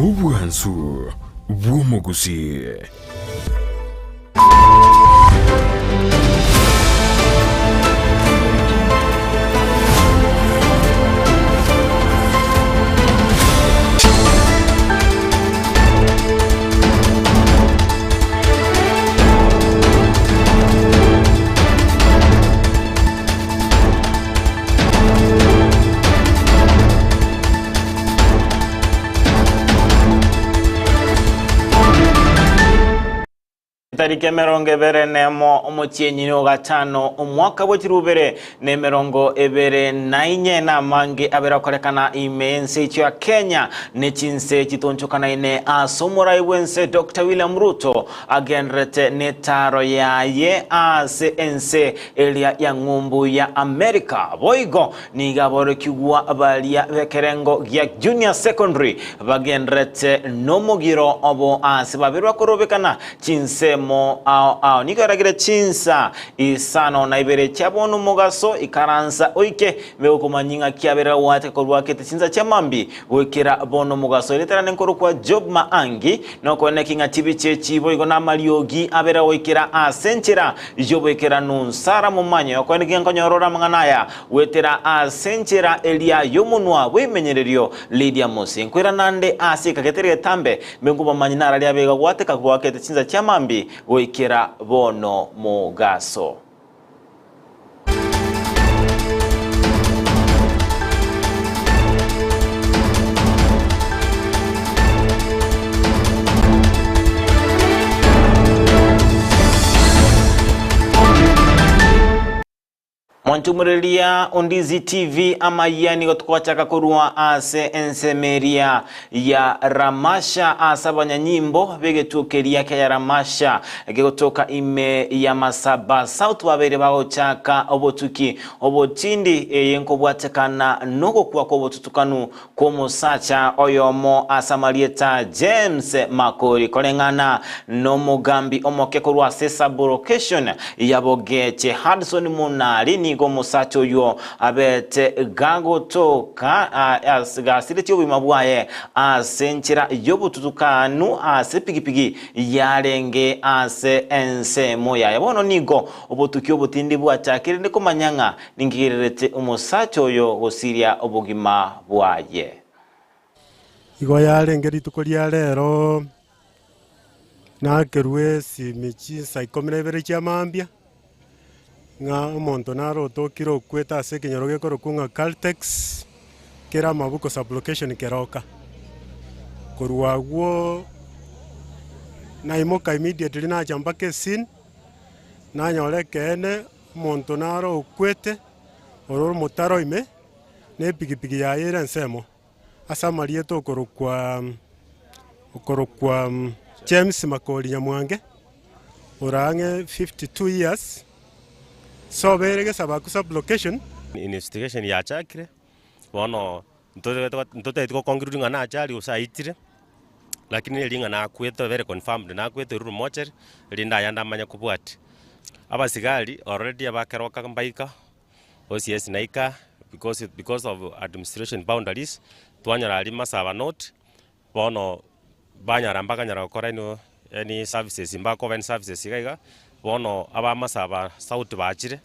Ubwansu bw'omugusi. Tariki emerongo ebere nemo omucyenyi wa gatano omwaka bw'ekirubere n'emerongo ebere nainye n'amangi aberakorekana imensi ya Kenya n'ekinse kitonchokana ine asomora ibwense Dr. William Ruto agenrete netaro yaye ase ense elia ya ngumbu ya America boigo nigaboro kigwa abalia bekerengo ya junior secondary bagenrete nomugiro obo ase babirwa korobekana kinse nigaragire chinsa isano na ibere chabonu mugaso ikaransa oike beukumanyinga kiabera wate korwakete chinsa chamambi wekera bono mugaso leterane nkoro kwa Job Maangi noko nekinga tibiche chibo igona maliogi abera wekera asenchera Job wekera nunsara mumanyo yoko nekinga nyorora manganaya wetera asenchera Elia yomunwa wemenyererio Lydia Mosi nkwera nande asika ketere tambe benguba manyinara lya bega wate kakwakete chinsa chamambi wekera bono mugaso. Mwantumurilia Ondizi TV ama yani gotukwachaka kurua ase ensemeria ya Ramasha asabanya nyimbo begetukeria ya Ramasha gegotoka ime ya Masaba South babere bagochaka obotuki obotindi yenko bwatekana nogo kwa obotutukanu komusacha oyomo asamalieta James Makori kolengana no mugambi omoke kurwa sesa location yabogeche Hudson Munali ni musacho yo abete gago toka asgasireti obimabwaye asenchira yobututukanu ase pigipigi yarenge ase ense moya yabono nigo obutuki obutindi bwachakire ndiko manyanga ningirerete umusacho yo gosiria obugima bwaye igo yarengeri tukoria rero nakerwe simichi saikomere chamambia nga omonto naro tokiro kweta ase kenyoroge korokunga Caltex kera mabuko sublocation keroka korwagwo naimoka immediately na jamba kesin na nyore kene omonto naro kwete ororo motaro ime ne pigipigi ya yera nsemo asa marieto korokwa James Makori Nyamwange orange 52 years. So berege sabaku sublocation investigation ya chakire bono ntote etiko concluding na achali usaitire lakini linga na kweto very confirmed na kweto ruru mocher linda yanda manya kubwati abasigali already abakeroka mbaika OCS naika because of administration boundaries twanyara ali masaba note bono banyara mpaka nyara gukora ino any services mbako when services igaiga bono aba masaba South bachire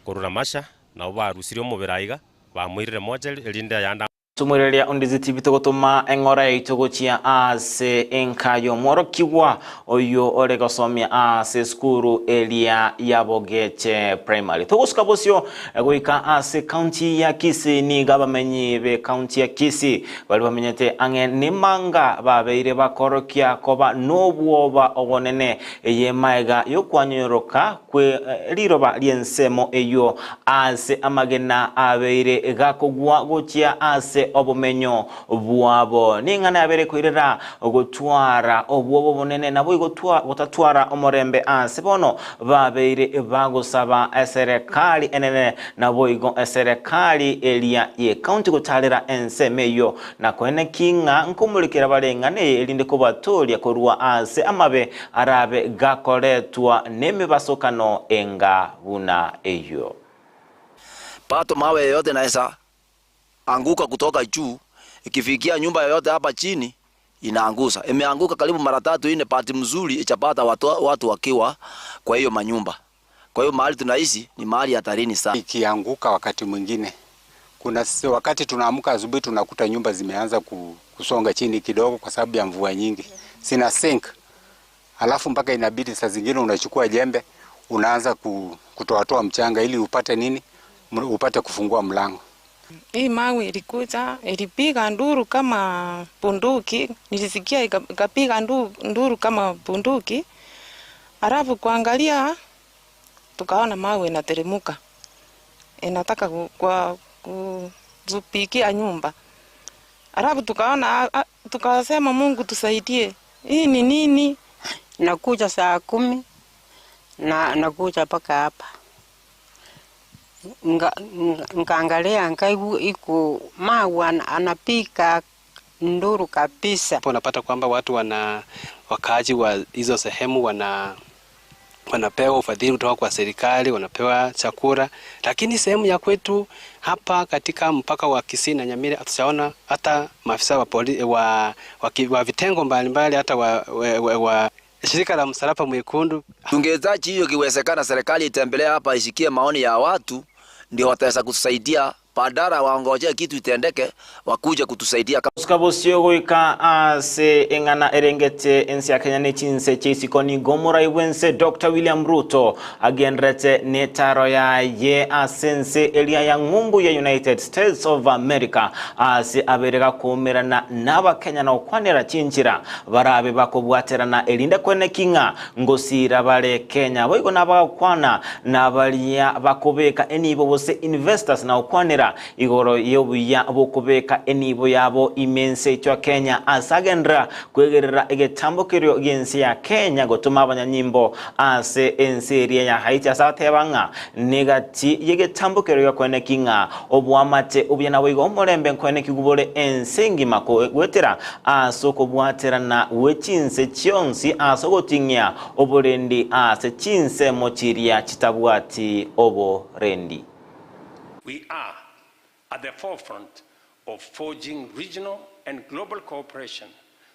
korura masha na barusire omubiraiga bamwirire moje elinda yanda Tumurelia Ondizi TV tugutuma engora ituguchia ase enkayo morokiwa oyo oregosomia ase skuru elia yabogeche primary tugusuka bosyo goika ase county ya Kisii ni gabamenyi be county ya Kisii bali bamenyete ange nimanga babeire bakorokia koba nobwoba obonene eyemaiga yokwanyoroka kwe liroba liensemo eyo ase amagena abeire gakogwa gochia ase obumenyo bwabo ningana yabere kwirira ogotwara obwobo bonene nabo igotwara omorembe ase bono babeire bagosaba serikali enene nabo igo serikali elia ye county gotalera ensemeyo na kwene kinga nkumulikira balengane elinde ko batolia korwa ase amabe arabe gakoletwa nemibasokano enga buna eyo pato mawe yote naesa anguka kutoka juu ikifikia nyumba yote hapa chini inaangusa. Imeanguka karibu mara 3 4, bahati mzuri ichapata watu wakiwa kwa hiyo manyumba. Kwa hiyo mahali tunaishi ni mahali hatarini sana. Ikianguka wakati mwingine, kuna wakati tunaamka asubuhi tunakuta nyumba zimeanza kusonga chini kidogo kwa sababu ya mvua nyingi. Sina sink. Alafu mpaka inabidi saa zingine unachukua jembe, unaanza kutoa mchanga ili upate nini? Upate kufungua mlango. Hii mawe ilikuja, ilipiga nduru kama bunduki. Nilisikia ikapiga nduru kama bunduki. Alafu kuangalia tukaona mawe inateremka. Inataka kuzupikia nyumba. Alafu tukaona, tukasema Mungu tusaidie. Hii ni nini? Nakuja saa 10 na nakuja paka hapa. Nkaangalia iko mawe anapika nduru kabisa. Hapo unapata kwamba watu wakaaji wa hizo sehemu wanapewa ufadhili kutoka kwa serikali, wanapewa chakula, lakini sehemu ya kwetu hapa katika mpaka wa Kisii na Nyamira hatujaona hata maafisa wa vitengo mbalimbali, hata wa shirika la Msalaba Mwekundu. Tungezaji hiyo kiwezekana serikali itembelea hapa isikie maoni ya watu, ndio wataweza kutusaidia. Badala waongoje kitu itendeke, wakuja kutusaidia. Skabosio goika ase engana erengete ensi ya Kenya nechinse cheisikoni gomora iwense Dr. William Ruto agenrete netaro ya ye asense elia ya ngungu ya United States of America ase aberega kumerana naba Kenya na okwanera chinchira barabe bakobwaterana elinda kwene kinga ngosira bale Kenya boigo nabakwana nabalia bakobeka enibo bose investors na okwanera igoro yobuya bokubeka enibo yabo imense cyo Kenya asagendra kwegerera egetambukirio gensi ya Kenya gotuma abanyanyimbo ase enseria ya Haiti asatebanga negati yegetambukirio kwene kinga obwamate obyana wigo omorembe kwene kigubole ensengi mako gwetera asoko bwaterana wechinse cyonsi asogotinya oborendi ase chinse mochiria kitabwati oborendi. We are at the forefront of forging regional and global cooperation,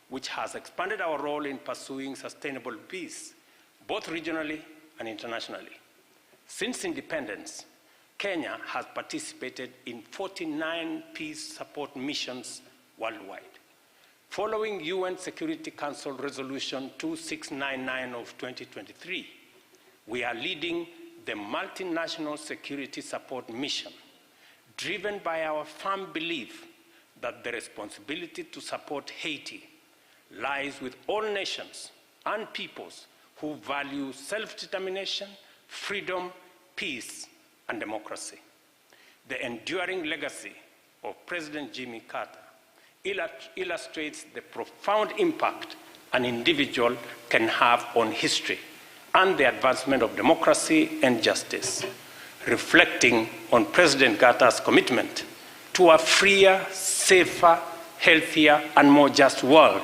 which has expanded our role in pursuing sustainable peace, both regionally and internationally. Since independence, Kenya has participated in 49 peace support missions worldwide. Following UN Security Council Resolution 2699 of 2023, we are leading the multinational security support mission, driven by our firm belief that the responsibility to support Haiti lies with all nations and peoples who value self-determination, freedom, peace, and democracy. The enduring legacy of President Jimmy Carter illustrates the profound impact an individual can have on history and the advancement of democracy and justice. Reflecting on President Carter's commitment to a freer, safer, healthier, and more just world,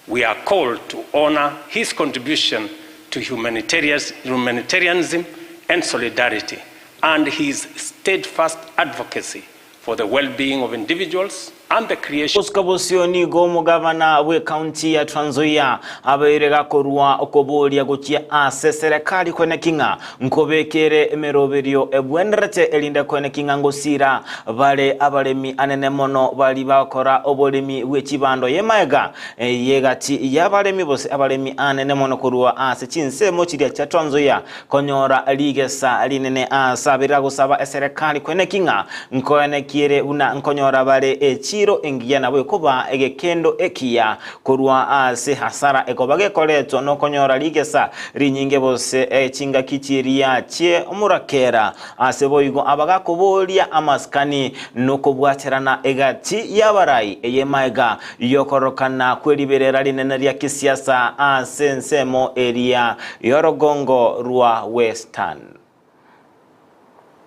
we are called to honor his contribution to humanitarianism and solidarity, and his steadfast advocacy for the well-being of individuals and the creation. Uskabosioni gomu gavana we county ya Trans Nzoia abairega korwa okobolia gochia ase serikali kwene kinga nkobekere emeroberio ebwenrete elinda kwene kinga ngosira bale abalemi anene mono bali bakora obolemi wechibando yemaega yegati yabalemi bose abalemi anene mono korwa ase chinsemo chiria cha Trans Nzoia konyora ligesa linene asabira gusaba serikali kwene kinga nkoene kiere una nkonyora bale chiro engia na kuba egekendo ekia kurwa ase hasara ekobage koleto no konyora ligesa rinyinge bose chinga kichiria che omurakera ase boigo abaga kobolia amaskani no kobwaterana egati yabarai eyemaega yokorokana kweliberera linene lya kisiasa ase nsemo area yorogongo rwa Western.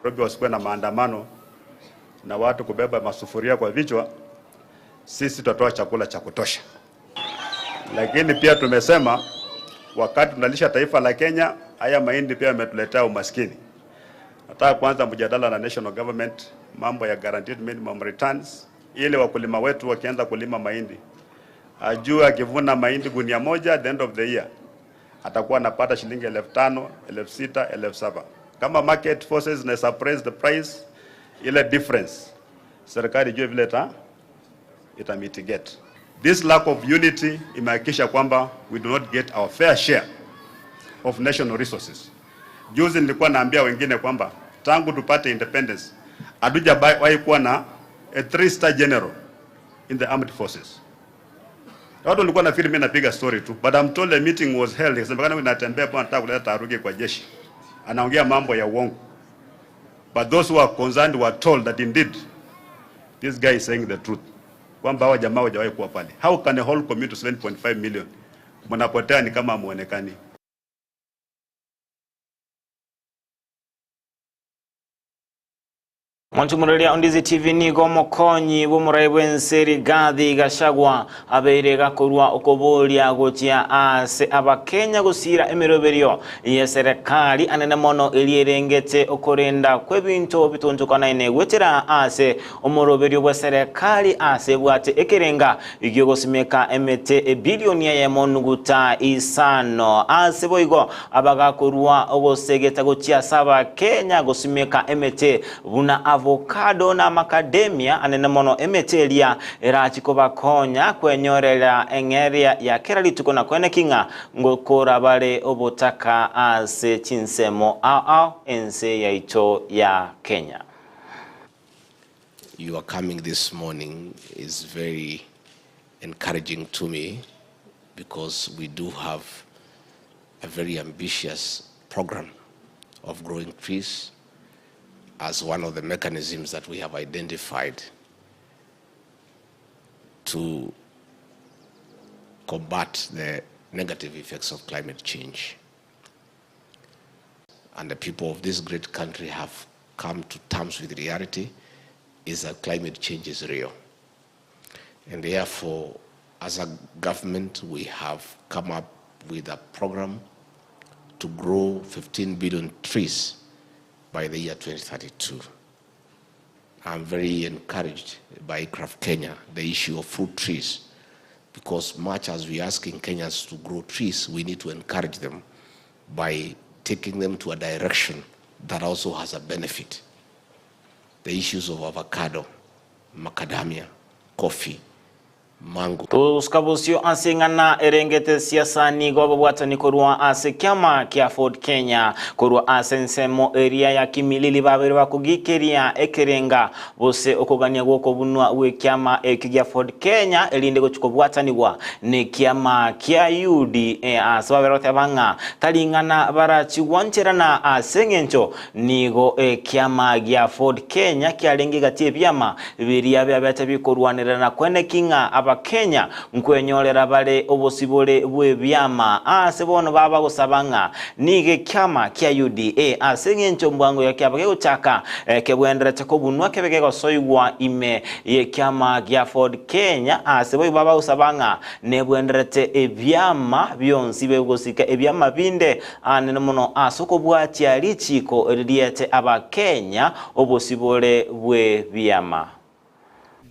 Robi wasikuwe na maandamano na watu kubeba masufuria kwa vichwa. Sisi tutatoa chakula cha kutosha. Lakini pia tumesema wakati tunalisha taifa la Kenya, haya mahindi pia yametuletea umaskini. Nataka kwanza mjadala na national government mambo ya guaranteed minimum returns, ili wakulima wetu wakianza kulima mahindi ajue akivuna mahindi gunia moja at the end of the year atakuwa anapata shilingi 5,000, 6,000, 7,000. Kama market forces na suppress the price, ile difference serikali jue vile ita mitigate. This lack of unity imehakikisha kwamba we do not get our fair share of national resources. Juzi nilikuwa naambia wengine kwamba tangu tupate independence hatujawahi kuwa na a 3-star general in the armed forces. Watu walikuwa nafikiri mimi napiga story tu, but I'm told a meeting was held. Inasemekana mimi natembea kwa nataka kuleta taharuki kwa jeshi. Anaongea mambo ya uongo. But those who are concerned were told that indeed this guy is saying the truth. Kwamba hawa jamaa hawajawahi kuwa pale. How can a whole community of 7.5 million mnapotea ni kama muonekani? Mwanchumurelia Ondizi TV nigo mokonyi bumuraibu enseri Gathi Gachagua abeire gakorwa okoboria gochia ase abakenya gusira emiroberio ya serikali anene mono elierengete okorenda kwebinto bitonjokana ine gwetera ase omoroberio bwa serikali ase bwate ekerenga igyo gosimeka emete ebilioni ya monuguta isano ase boigo abagakorwa ogosegeta gochia saba Kenya gosimeka emete buna avocado na macadamia anene mono emetelia erachiko bakonya kwenyorera engeria ya keralituko na kwene kinga ngokora bale obotaka ase chinsemo ao ense ya ito ya Kenya. You are coming this morning is very encouraging to me because we do have a very ambitious program of growing trees as one of the mechanisms that we have identified to combat the negative effects of climate change. And the people of this great country have come to terms with reality is that climate change is real. And therefore, as a government, we have come up with a program to grow 15 billion trees by the year 2032. I'm very encouraged by ICRAF Kenya, the issue of fruit trees, because much as we're asking Kenyans to grow trees, we need to encourage them by taking them to a direction that also has a benefit. The issues of avocado, macadamia, coffee, mango. Tuskabusio asingana erengete siasa nigo babwatani korwa ase kiama kia Ford Kenya korwa ase nsemo area ya Kimilili babere bakugikeria ekerenga bose okogania gwoko bunwa we kiama ekigia Ford Kenya elinde gochukobwatanibwa ne kiama kia UDA ase baberote banga talingana barachi wancherana ase ngencho nigo kiama gia Ford Kenya kialenge gatie byama biria byabata bikorwanira na kwene kinga Kenya nkwenyorera bale obosibole bwe byama ase bono baba gusabanga nige kiama kia UDA ase ngencho mbwango ya kyabage guchaka kebwendera chakobunwa kebege gosoywa ime ye kiama gia Ford Kenya ase boy baba gusabanga nebwenderete ebyama byonsi begosika ebyama binde anene muno asoko bwati alichiko eliete aba Kenya obosibole bwe byama.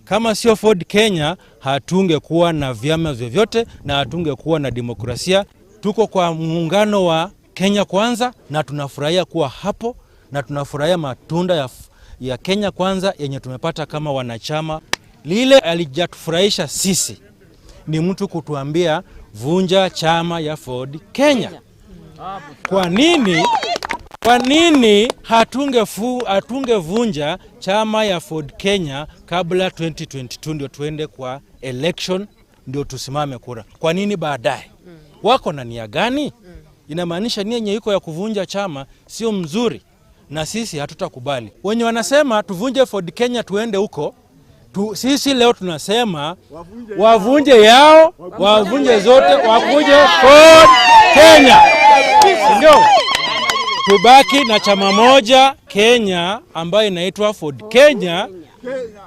Kama sio Ford Kenya, hatungekuwa na vyama vyovyote na hatungekuwa na demokrasia. Tuko kwa muungano wa Kenya Kwanza na tunafurahia kuwa hapo na tunafurahia matunda ya Kenya Kwanza yenye tumepata kama wanachama. Lile alijatufurahisha sisi ni mtu kutuambia vunja chama ya Ford Kenya. Kwa nini hatungevunja chama ya Ford Kenya kabla 2022 ndio tuende kwa election ndio tusimame kura? Kwa nini baadaye? Wako na nia gani? Inamaanisha nia yenye iko ya kuvunja chama sio mzuri na sisi hatutakubali. Wenye wanasema tuvunje Ford Kenya tuende huko, sisi leo tunasema wavunje yao, wavunje zote, wavunje Ford Kenya. Ndio tubaki na chama moja Kenya ambayo inaitwa Ford Kenya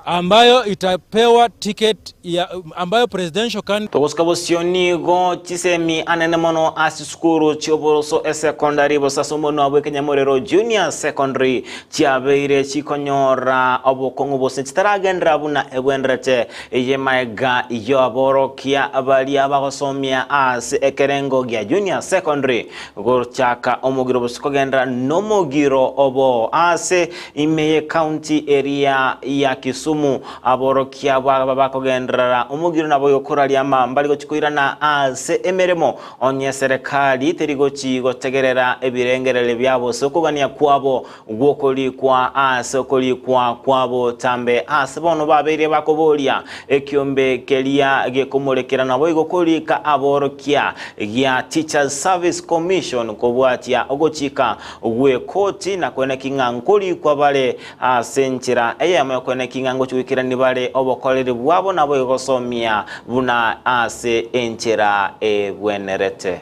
ambayo itapewa ticket ya ambayo presidential candidate. Togoskabosioni go chisemi anenemono asisukuru chioboroso secondary bosasomono abwe Kenyamorero Junior Secondary chiabeire chikonyora obokongo bose chitaragendra buna ebwenrete yemaega yoborokia abali abagosomia as ekerengo gya Junior Secondary gorchaka omugiro bosikogendra nomugiro obo ase imeye county area ya Kisumu aborokia babakogendra omugiro nabo yokora liama mbaligo chikuirana ase emeremo onye serikali terigochi gotegerera ebirengerere byabo sokugania kwabo gwokoli kwa ase okoli kwa kwabo tambe ase bono babere bakobolia ekiombe kelia gekomolekera nabo igokolika aborokia ya Teachers Service Commission kobwatia ogochika gwe koti na kwene kingankoli kwa bale senchira eyama kwene kingango chuikira ni bale obokolere bwabo nabo igosomia buna ase enchera ebwenerete.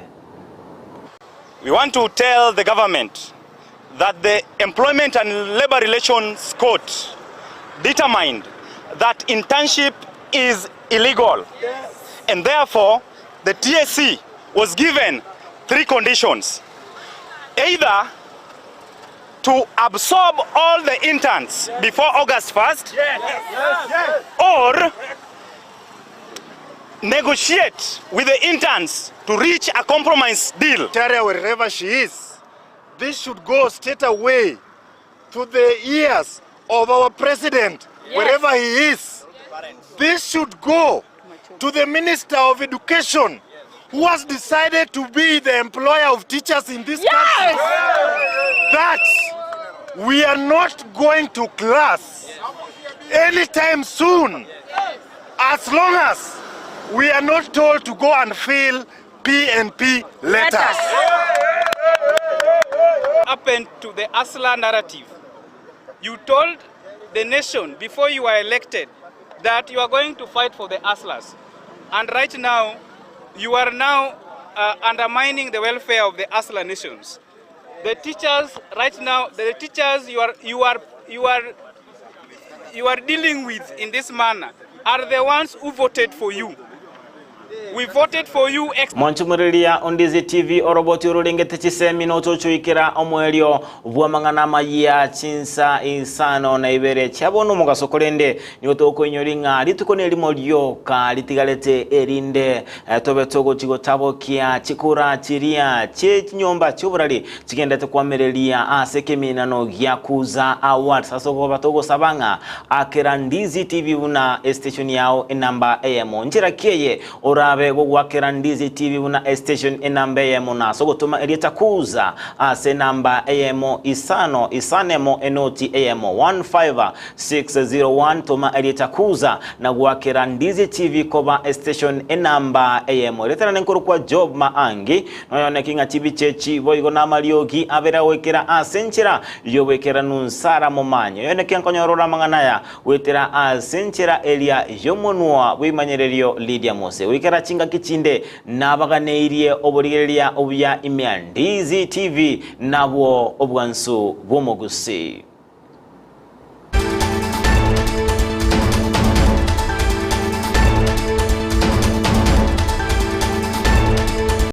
We want to tell the government that the Employment and Labor Relations Court determined that internship is illegal, and therefore the TSC was given 3 conditions: either to absorb all the interns before August 1st, or negotiate with the interns to reach a compromise deal. Wherever she is, this should go straight away to the ears of our president, wherever he is. This should go to the Minister of Education, who has decided to be the employer of teachers in this country. That we are not going to class anytime soon, as long as we are not told to go and fill P&P letters. Happened to the ASLA narrative. You told the nation before you were elected that you are going to fight for the ASLAs, and right now you are now undermining the welfare of the ASLA nations. The teachers right now, the teachers you are dealing with in this manner are the ones who voted for you. We voted for you. Monchumurilia Ondizi TV oroboti urulingete chisemi nochochuikira omwelio bwamangana maya chinsa insano na ibere chabono mugasokolende nyotoko inyoringa litukone limo lyoka litigalete erinde tobe togo chigotabo kia chikura chiria nyomba chuburali chigendete kwamerelia asekemina no gyakuza award sasoko batogo sabanga Akerandizi TV una station yao enamba AM njira kieye orabe gwakera Ndizi TV una station enamba AM na sogotuma elieta kuza ase namba AM isanemo enoti AM 15601 tuma elieta kuza na gwakera Ndizi TV koba station enamba AM letera nenkuru kwa Job Maangi noyone kinga TV chechi boigo na maliogi abera wekera asenchira yo wekera nunsara momanyo yone kenkonyorora manganaya wetera asenchira elia yomonwa wimanyererio Lydia Mose wekera chinga kichinde nabaganeirie oborigeria obya imya Ndizi TV nabwo obwansu bwomogusi.